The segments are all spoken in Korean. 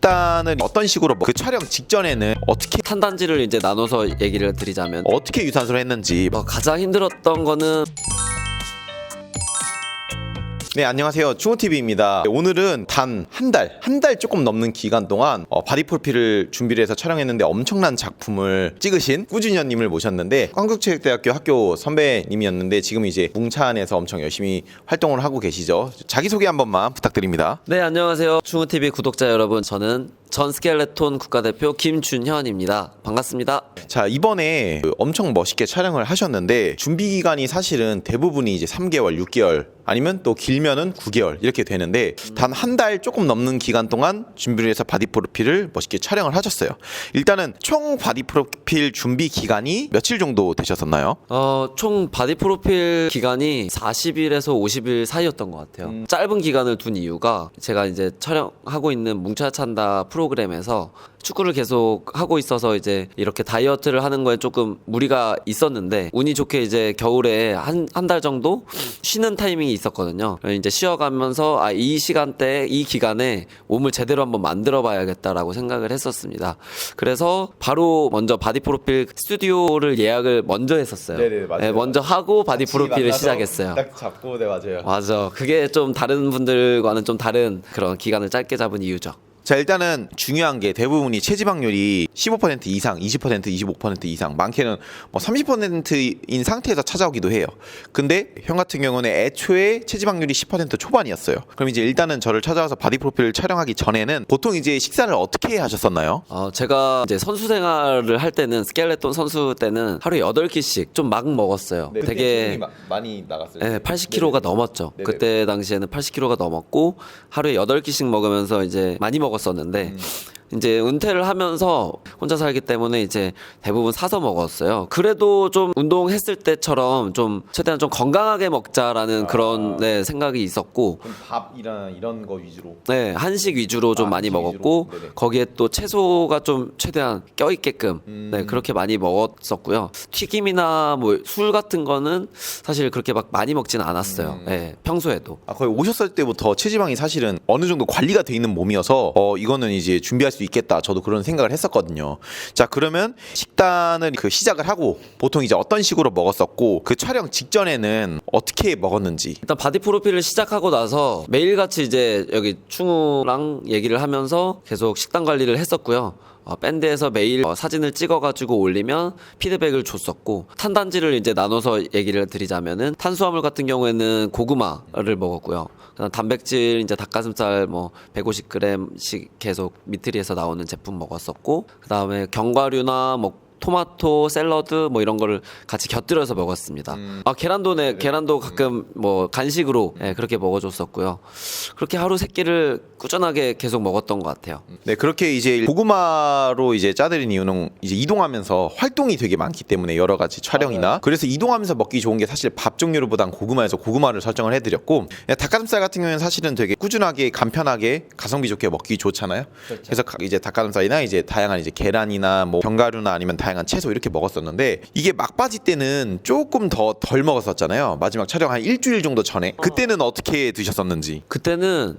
식단을 어떤 식으로 그 촬영 직전에는 어떻게 탄단지를 이제 나눠서 얘기를 드리자면 어떻게 유산소를 했는지. 가장 힘들었던 거는 네, 안녕하세요. 충호TV입니다. 오늘은 단 한 달 조금 넘는 기간 동안 바디 프로필을 준비를 해서 촬영했는데 엄청난 작품을 찍으신 꾸준현님을 모셨는데, 한국체육대학교 학교 선배님이었는데 지금 이제 뭉찬에서 엄청 열심히 활동을 하고 계시죠. 자기소개 한 번만 부탁드립니다. 네, 안녕하세요. 충우TV 구독자 여러분, 저는 전 스켈레톤 국가대표 김준현입니다. 반갑습니다. 자, 이번에 엄청 멋있게 촬영을 하셨는데 준비 기간이 사실은 대부분이 이제 3개월, 6개월 아니면 또 길면은 9개월 이렇게 되는데 단 한 달 조금 넘는 기간 동안 준비를 해서 바디 프로필을 멋있게 촬영을 하셨어요. 일단은 총 바디 프로필 준비 기간이 며칠 정도 되셨었나요? 총 바디 프로필 기간이 40일에서 50일 사이였던 것 같아요. 짧은 기간을 둔 이유가 제가 이제 촬영하고 있는 뭉쳐야 찬다 프로그램에서 축구를 계속 하고 있어서 이제 이렇게 다이어트를 하는 거에 조금 무리가 있었는데, 운이 좋게 이제 겨울에 한 달 정도 쉬는 타이밍이 있었거든요. 이제 쉬어가면서 이 시간대, 이 기간에 몸을 제대로 한번 만들어 봐야겠다라고 생각을 했었습니다. 그래서 바로 먼저 바디 프로필 스튜디오를 예약을 먼저 했었어요. 네네, 맞아요. 네, 먼저 하고 바디 프로필을 시작했어요. 딱 잡고, 네, 맞아요. 맞아. 그게 좀 다른 분들과는 좀 다른 그런 기간을 짧게 잡은 이유죠. 자, 일단은 중요한 게 대부분이 체지방률이 15% 이상, 20%, 25% 이상, 많게는 뭐 30%인 상태에서 찾아오기도 해요. 근데 형 같은 경우는 애초에 체지방률이 10% 초반이었어요. 그럼 이제 일단은 저를 찾아와서 바디 프로필을 촬영하기 전에는 보통 이제 식사를 어떻게 하셨었나요? 제가 이제 선수 생활을 할 때는, 스켈레톤 선수 때는 하루에 8끼씩 좀 막 먹었어요. 네, 되게 많이 나갔어요. 네, 80kg가 넘었죠. 네네. 그때 당시에는 80kg가 넘었고 하루에 8끼씩 먹으면서 이제 많이 먹었었는데 이제 은퇴를 하면서 혼자 살기 때문에 이제 대부분 사서 먹었어요. 그래도 좀 운동했을 때처럼 좀 최대한 좀 건강하게 먹자라는 그런 생각이 있었고, 그럼 밥이랑 이런 거 위주로. 네, 한식 위주로 좀 많이 한식 먹었고, 위주로? 네네. 거기에 또 채소가 좀 최대한 껴있게끔 네, 그렇게 많이 먹었었고요. 튀김이나 뭐 술 같은 거는 사실 그렇게 막 많이 먹지는 않았어요. 네, 평소에도. 거의 오셨을 때부터 체지방이 사실은 어느 정도 관리가 돼 있는 몸이어서 이거는 이제 준비할 수 있겠다, 저도 그런 생각을 했었거든요. 자, 그러면 식단을 시작을 하고 보통 이제 어떤 식으로 먹었었고, 그 촬영 직전에는 어떻게 먹었는지. 일단 바디 프로필을 시작하고 나서 매일같이 이제 여기 충우랑 얘기를 하면서 계속 식단 관리를 했었고요. 밴드에서 매일 사진을 찍어가지고 올리면 피드백을 줬었고, 탄단지를 이제 나눠서 얘기를 드리자면은 탄수화물 같은 경우에는 고구마를 먹었고요. 그다음 단백질 이제 닭가슴살 뭐 150g씩 계속 미트리에서 나오는 제품 먹었었고, 그다음에 견과류나 뭐 토마토, 샐러드 뭐 이런 거를 같이 곁들여서 먹었습니다. 계란도 가끔 뭐 간식으로 그렇게 먹어줬었고요. 그렇게 하루 세 끼를 꾸준하게 계속 먹었던 것 같아요. 네, 그렇게 이제 고구마로 이제 짜드린 이유는 이제 이동하면서 활동이 되게 많기 때문에, 여러 가지 촬영이나. 그래서 이동하면서 먹기 좋은 게 사실 밥 종류보단 고구마여서 고구마를 설정을 해드렸고, 닭가슴살 같은 경우에는 사실은 되게 꾸준하게 간편하게 가성비 좋게 먹기 좋잖아요. 그렇죠. 그래서 이제 닭가슴살이나 이제 다양한 이제 계란이나 뭐 견과류나 아니면 다양한 채소 이렇게 먹었었는데, 이게 막바지 때는 조금 더 덜 먹었었잖아요. 마지막 촬영 한 일주일 정도 전에. 그때는 어떻게 드셨었는지. 그때는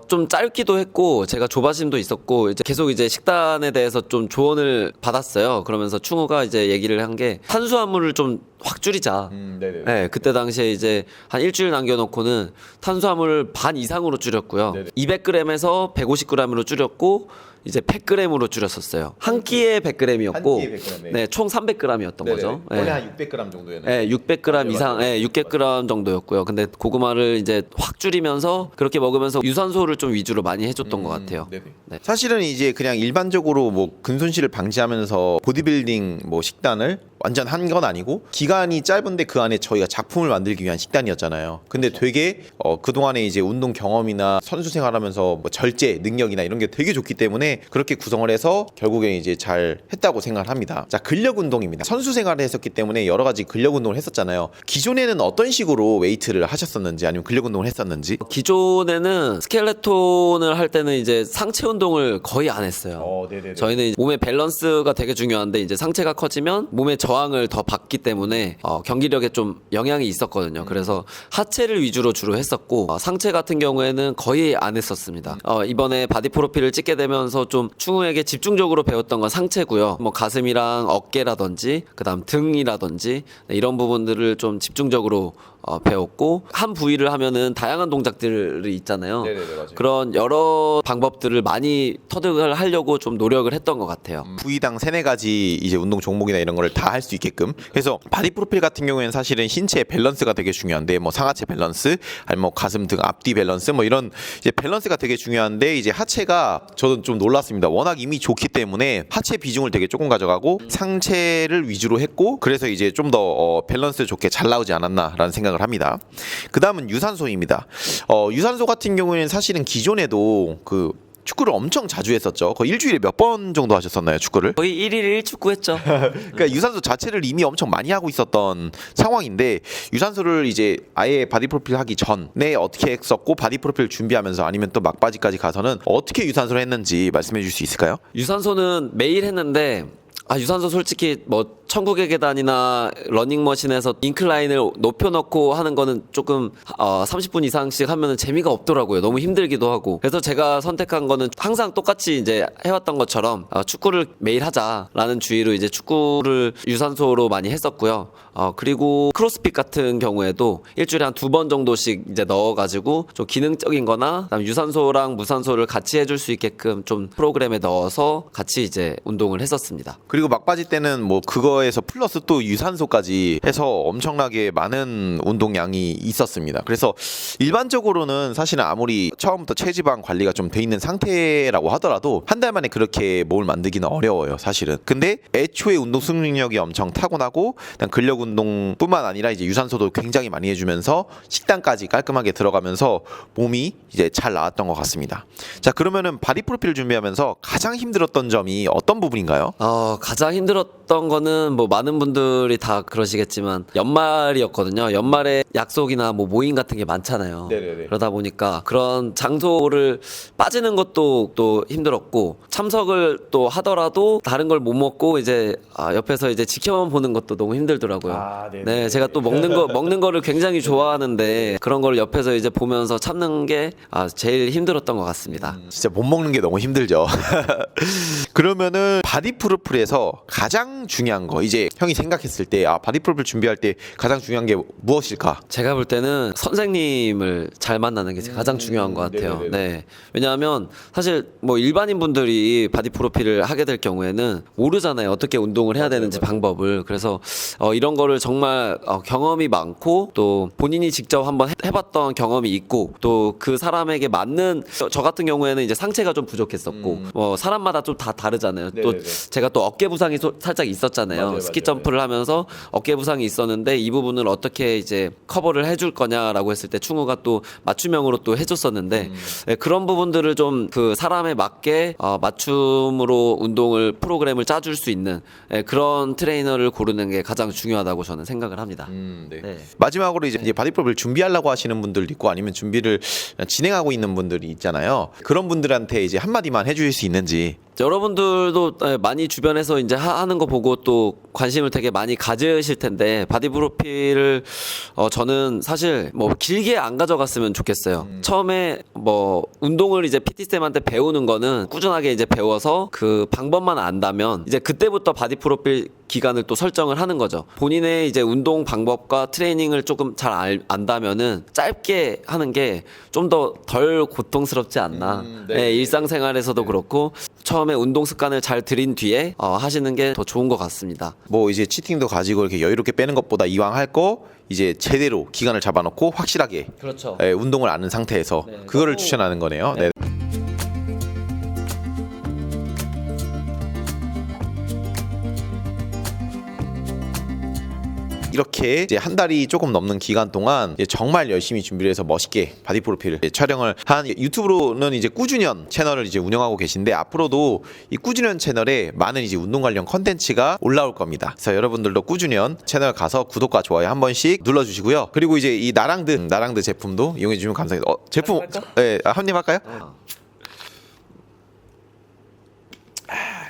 좀 짧기도 했고 제가 조바심도 있었고 이제 계속 이제 식단에 대해서 좀 조언을 받았어요. 그러면서 충우가 이제 얘기를 한 게 탄수화물을 좀 확 줄이자. 네네. 네, 그때 당시에 이제 한 일주일 남겨놓고는 탄수화물을 반 이상으로 줄였고요. 네네. 200g에서 150g으로 줄였고 이제 100g으로 줄였었어요. 한 끼에 100g이었고, 한 끼에 100g, 네, 총 300g이었던 거죠. 원래 한 600g 정도였는데. 네, 600g 맞아요, 이상, 맞아요. 600g 정도였고요. 근데 고구마를 이제 확 줄이면서 그렇게 먹으면서 유산소를 좀 위주로 많이 해줬던 것 같아요. 네네. 네. 사실은 이제 그냥 일반적으로 뭐 근손실을 방지하면서 보디빌딩 뭐 식단을 완전 한 건 아니고, 기간이 짧은데 그 안에 저희가 작품을 만들기 위한 식단이었잖아요. 근데 되게 그동안에 이제 운동 경험이나 선수 생활하면서 뭐 절제 능력이나 이런 게 되게 좋기 때문에 그렇게 구성을 해서 결국에 이제 잘 했다고 생각을 합니다. 자, 근력 운동입니다. 선수 생활을 했었기 때문에 여러 가지 근력 운동을 했었잖아요. 기존에는 어떤 식으로 웨이트를 하셨었는지, 아니면 근력 운동을 했었는지. 기존에는 스켈레톤을 할 때는 이제 상체 운동을 거의 안 했어요. 네네네. 저희는 몸의 밸런스가 되게 중요한데, 이제 상체가 커지면 몸의 저항 저항을 더 받기 때문에 경기력에 좀 영향이 있었거든요. 그래서 하체를 위주로 주로 했었고 상체 같은 경우에는 거의 안 했었습니다. 이번에 바디 프로필을 찍게 되면서 좀 충우에게 집중적으로 배웠던 건 상체고요. 뭐 가슴이랑 어깨라든지 그다음 등이라든지 이런 부분들을 좀 집중적으로 배웠고 한 부위를 하면은 다양한 동작들이 있잖아요. 네네네, 맞아요. 그런 여러 방법들을 많이 터득을 하려고 좀 노력을 했던 것 같아요. 부위당 3-4가지 이제 운동 종목이나 이런 거를 다 할 수 있게끔. 그래서 바디 프로필 같은 경우에는 사실은 신체 밸런스가 되게 중요한데 뭐 상하체 밸런스, 아니면 뭐 가슴 등 앞뒤 밸런스 뭐 이런 이제 밸런스가 되게 중요한데 이제 하체가 저는 좀 놀랐습니다. 워낙 이미 좋기 때문에 하체 비중을 되게 조금 가져가고 상체를 위주로 했고 그래서 이제 좀 더 밸런스 좋게 잘 나오지 않았나라는 생각을 합니다. 그 다음은 유산소입니다. 유산소 같은 경우에는 사실은 기존에도 그 축구를 엄청 자주 했었죠. 거의 일주일에 몇 번 정도 하셨었나요, 축구를? 거의 1일 1축구 했죠. 그러니까 유산소 자체를 이미 엄청 많이 하고 있었던 상황인데 유산소를 이제 아예 바디 프로필 하기 전에 어떻게 했었고 바디 프로필 준비하면서 아니면 또 막바지까지 가서는 어떻게 유산소를 했는지 말씀해 줄 수 있을까요? 유산소는 매일 했는데 유산소 솔직히 뭐 천국의 계단이나 러닝머신에서 인클라인을 높여놓고 하는 거는 조금 30분 이상씩 하면은 재미가 없더라고요. 너무 힘들기도 하고. 그래서 제가 선택한 거는 항상 똑같이 이제 해왔던 것처럼 축구를 매일 하자라는 주의로 이제 축구를 유산소로 많이 했었고요. 그리고 크로스핏 같은 경우에도 일주일에 한 2번 정도씩 이제 넣어가지고 좀 기능적인 거나 그다음에 유산소랑 무산소를 같이 해줄 수 있게끔 좀 프로그램에 넣어서 같이 이제 운동을 했었습니다. 그리고 막바지 때는 뭐 그거에서 플러스 또 유산소까지 해서 엄청나게 많은 운동량이 있었습니다. 그래서 일반적으로는 사실은 아무리 처음부터 체지방 관리가 좀 돼 있는 상태라고 하더라도 한 달 만에 그렇게 몸을 만들기는 어려워요, 사실은. 근데 애초에 운동 수행력이 엄청 타고나고 근력 운동뿐만 아니라 이제 유산소도 굉장히 많이 해주면서 식단까지 깔끔하게 들어가면서 몸이 이제 잘 나왔던 것 같습니다. 자, 그러면은 바디 프로필 준비하면서 가장 힘들었던 점이 어떤 부분인가요? 가장 힘들었던 거는 뭐 많은 분들이 다 그러시겠지만 연말이었거든요. 연말에 약속이나 뭐 모임 같은 게 많잖아요. 네네네. 그러다 보니까 그런 장소를 빠지는 것도 또 힘들었고 참석을 또 하더라도 다른 걸 못 먹고 이제 옆에서 이제 지켜만 보는 것도 너무 힘들더라고요. 네, 제가 또 먹는 거를 굉장히 좋아하는데 그런 걸 옆에서 이제 보면서 참는 게 제일 힘들었던 것 같습니다. 진짜 못 먹는 게 너무 힘들죠. 그러면은 바디 프로필에서 가장 중요한 거 이제 형이 생각했을 때 바디 프로필 준비할 때 가장 중요한 게 무엇일까? 제가 볼 때는 선생님을 잘 만나는 게 가장 중요한 것 같아요. 네네네. 네. 왜냐하면 사실 뭐 일반인 분들이 바디 프로필을 하게 될 경우에는 모르잖아요. 어떻게 운동을 해야 되는지 방법을. 그래서 이런 거를 정말 경험이 많고 또 본인이 직접 한번 해봤던 경험이 있고 또 그 사람에게 맞는 저 같은 경우에는 이제 상체가 좀 부족했었고 사람마다 좀 다 다르잖아요. 또 네네네. 제가 또 어깨 부상이 살짝 있었잖아요. 맞아요, 스키 맞아요. 점프를 하면서 어깨 부상이 있었는데 이 부분을 어떻게 이제 커버를 해줄 거냐라고 했을 때 충우가 또 맞춤형으로 또 해줬었는데 네, 그런 부분들을 좀 그 사람에 맞게 맞춤으로 운동을 프로그램을 짜줄 수 있는 그런 트레이너를 고르는 게 가장 중요하다고 저는 생각을 합니다. 네. 네. 마지막으로 이제 바디 프로필 준비하려고 하시는 분들도 있고 아니면 준비를 진행하고 있는 분들이 있잖아요. 그런 분들한테 이제 한마디만 해주실 수 있는지. 여러분들도 많이 주변에서 이제 하는 거 보고 또 관심을 되게 많이 가지실 텐데 바디 프로필을 저는 사실 뭐 길게 안 가져갔으면 좋겠어요. 처음에 뭐 운동을 이제 PT쌤한테 배우는 거는 꾸준하게 이제 배워서 그 방법만 안다면 이제 그때부터 바디 프로필 기간을 또 설정을 하는 거죠. 본인의 이제 운동 방법과 트레이닝을 조금 잘 안다면은 짧게 하는 게 좀 더 덜 고통스럽지 않나. 네, 일상생활에서도 그렇고 처음에 운동 습관을 잘 들인 뒤에 하시는 게 더 좋은 것 같습니다. 뭐 이제 치팅도 가지고 이렇게 여유롭게 빼는 것보다 이왕 할 거 이제 제대로 기간을 잡아놓고 확실하게 그렇죠. 운동을 아는 상태에서 네, 그거를 너무- 추천하는 거네요. 네. 이렇게 이제 한 달이 조금 넘는 기간 동안 이제 정말 열심히 준비를 해서 멋있게 바디 프로필 촬영을 한 유튜브로는 이제 꾸준현 채널을 이제 운영하고 계신데 앞으로도 이 꾸준현 채널에 많은 이제 운동 관련 컨텐츠가 올라올 겁니다. 그래서 여러분들도 꾸준현 채널 가서 구독과 좋아요 한 번씩 눌러주시고요. 그리고 이제 이 나랑드 제품도 이용해 주시면 감사합니다. 제품 네, 한입 할까요?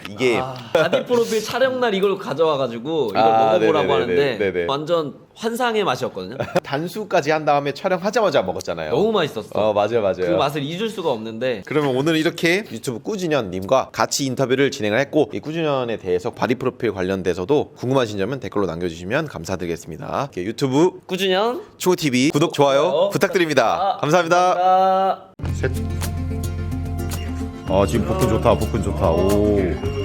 이게 바디 프로필 촬영 날 이걸 가져와가지고 이걸 아, 먹어보라고 네네네네. 하는데 네네. 완전 환상의 맛이었거든요. 단수까지 한 다음에 촬영하자마자 먹었잖아요. 너무 맛있었어. 맞아요. 그 맛을 잊을 수가 없는데 그러면 오늘 이렇게 유튜브 꾸준현님과 같이 인터뷰를 진행을 했고 이 꾸준현에 대해서 바디 프로필 관련돼서도 궁금하신 점은 댓글로 남겨주시면 감사드리겠습니다. 이렇게 유튜브 꾸준현 충우TV 구독, 좋아요 부탁드립니다. 감사합니다. 감사합니다. 지금 복근 좋다. 오.